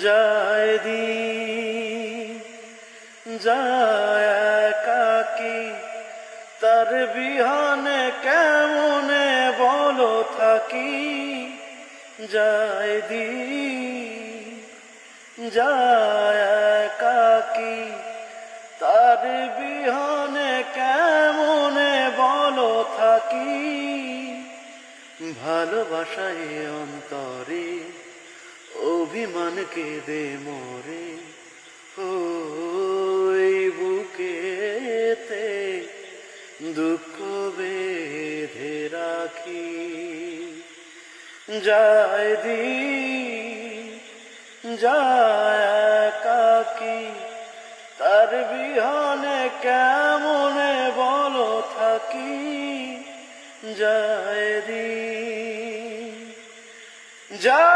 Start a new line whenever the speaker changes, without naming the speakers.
যায় দিন যায় একাকী, তার বিহানে কেমনে বলো থাকি। যায় দিন যায় একাকী, তার বিহানে কেমনে বলো থাকি। ভালোবাসায় অন্তরে অভিমান কেঁদে মরে, ওই বুকেতে দুঃখ বেঁধে রাখি। যায় দিন যায় একাকী, তার বিহানে কেমনে বলো থাকি। যায় দিন যায়